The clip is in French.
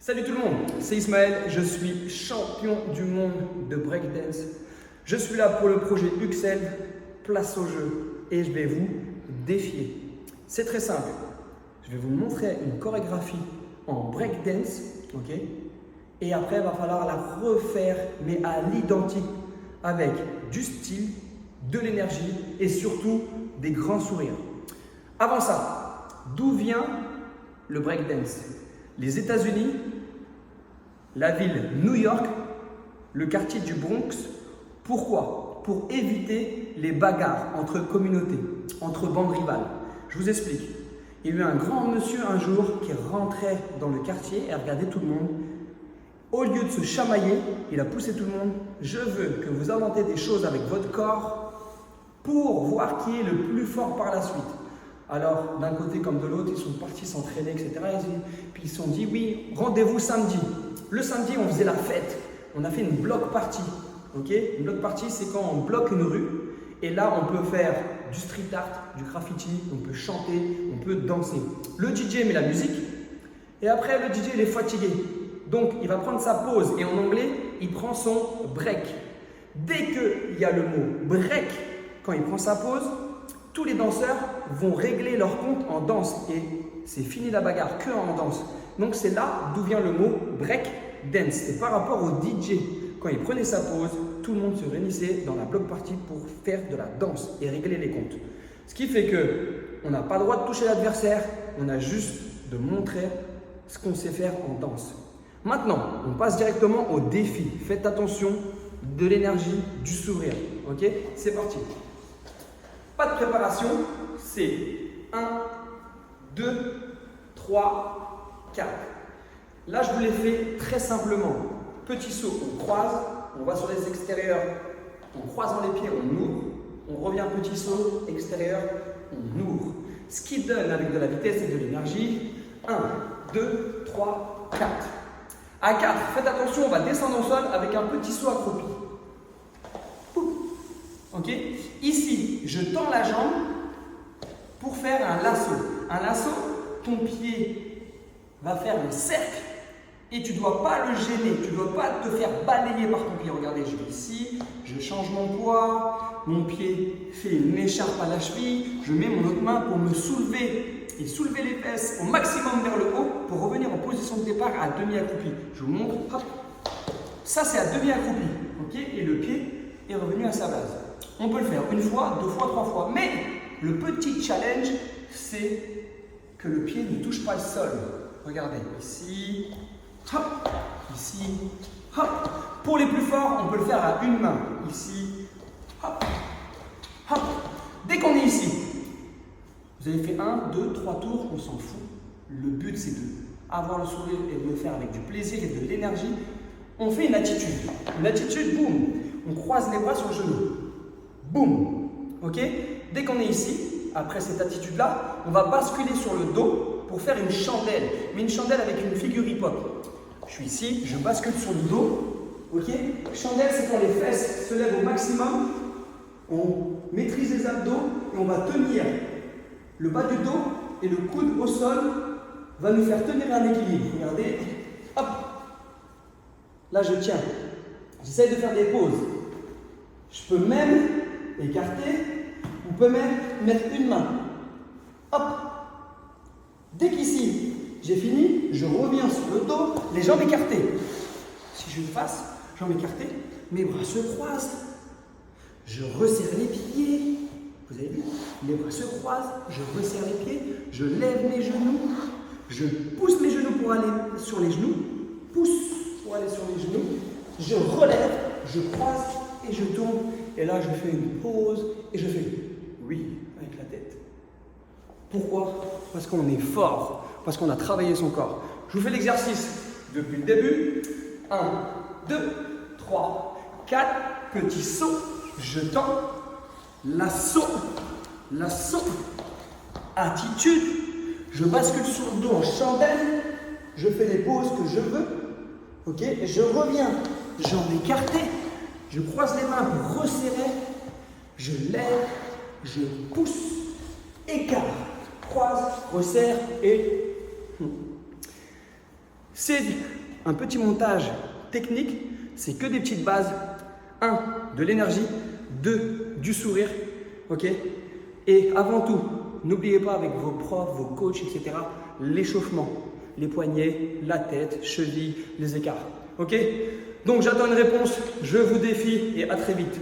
Salut tout le monde, c'est Ismaël, je suis champion du monde de breakdance. Je suis là pour le projet UXL, place au jeu, et je vais vous défier. C'est très simple, je vais vous montrer une chorégraphie en breakdance, ok? Et après il va falloir la refaire, mais à l'identique, avec du style, de l'énergie et surtout des grands sourires. Avant ça, d'où vient le breakdance? Les États-Unis, la ville New York, le quartier du Bronx. Pourquoi? Pour éviter les bagarres entre communautés, entre bandes rivales. Je vous explique. Il y a eu un grand monsieur un jour qui rentrait dans le quartier et regardait tout le monde. Au lieu de se chamailler, il a poussé tout le monde. Je veux que vous inventez des choses avec votre corps pour voir qui est le plus fort par la suite. Alors, d'un côté comme de l'autre, ils sont partis s'entraîner, etc. Puis ils se sont dit, oui, rendez-vous samedi. Le samedi, on faisait la fête. On a fait une block party. Okay, une block party, c'est quand on bloque une rue. Et là, on peut faire du street art, du graffiti, on peut chanter, on peut danser. Le DJ met la musique. Et après, le DJ, il est fatigué. Donc, il va prendre sa pause. Et en anglais, il prend son break. Dès qu'il y a le mot break, quand il prend sa pause, tous les danseurs vont régler leur compte en danse et c'est fini la bagarre, que en danse. Donc c'est là d'où vient le mot break dance. C'est par rapport au DJ. Quand il prenait sa pause, tout le monde se réunissait dans la block party pour faire de la danse et régler les comptes. Ce qui fait que on n'a pas le droit de toucher l'adversaire, on a juste de montrer ce qu'on sait faire en danse. Maintenant, on passe directement au défi. Faites attention, de l'énergie, du sourire. Ok? C'est parti. Pas de préparation, c'est 1, 2, 3, 4. Là, je vous l'ai fait très simplement. Petit saut, on croise, on va sur les extérieurs, en croisant les pieds, on ouvre. On revient petit saut, extérieur, on ouvre. Ce qui donne avec de la vitesse et de l'énergie, 1, 2, 3, 4. À 4, faites attention, on va descendre au sol avec un petit saut accroupi. Ok? Ici, je tends la jambe pour faire un lasso. Un lasso, ton pied va faire un cercle et tu ne dois pas le gêner, tu ne dois pas te faire balayer par ton pied. Regardez, je vais ici, je change mon poids, mon pied fait une écharpe à la cheville, je mets mon autre main pour me soulever et soulever les fesses au maximum vers le haut pour revenir en position de départ à demi-accroupi. Je vous montre, hop. Ça c'est à demi-accroupi, ok? Et le pied est revenu à sa base. On peut le faire une fois, deux fois, trois fois. Mais le petit challenge, c'est que le pied ne touche pas le sol. Regardez, ici, hop, ici, hop. Pour les plus forts, on peut le faire à une main. Ici, hop, hop. Dès qu'on est ici, vous avez fait 1, 2, 3 tours, on s'en fout. Le but, c'est d'avoir le sourire et de le faire avec du plaisir et de l'énergie. On fait une attitude. Une attitude, boum. On croise les bras sur le genou. Boum, ok? Dès qu'on est ici, après cette attitude-là, on va basculer sur le dos pour faire une chandelle. Mais une chandelle avec une figure hip-hop. Je suis ici, je bascule sur le dos, ok? Chandelle, c'est quand les fesses se lèvent au maximum. On maîtrise les abdos et on va tenir le bas du dos et le coude au sol va nous faire tenir un équilibre. Regardez, hop. Là, je tiens. J'essaie de faire des pauses. Je peux même écarter, on peut même mettre une main. Hop. Dès qu'ici, j'ai fini, je reviens sur le dos, les jambes écartées. Si je fasse, jambes écartées, mes bras se croisent. Je resserre les pieds. Vous avez vu? Les bras se croisent, je resserre les pieds, je lève mes genoux, je pousse mes genoux pour aller sur les genoux, pousse pour aller sur les genoux, je relève, je croise et je tourne. Et là, je fais une pause et je fais oui avec la tête. Pourquoi? Parce qu'on est fort, parce qu'on a travaillé son corps. Je vous fais l'exercice depuis le début. 1, 2, 3, 4. Petit saut, je tends. Lasso, lasso. Attitude. Je bascule sur le dos en chandelle. Je fais les pauses que je veux. Ok? Et je reviens. Jambes écartées. Je croise les mains pour resserrer, je lève, je pousse, écarte, croise, resserre et c'est un petit montage technique, c'est que des petites bases. 1, de l'énergie. 2, du sourire. Ok? Et avant tout, n'oubliez pas avec vos profs, vos coachs, etc., l'échauffement. Les poignets, la tête, chevilles, les écarts. Ok? Donc j'attends une réponse, je vous défie et à très vite.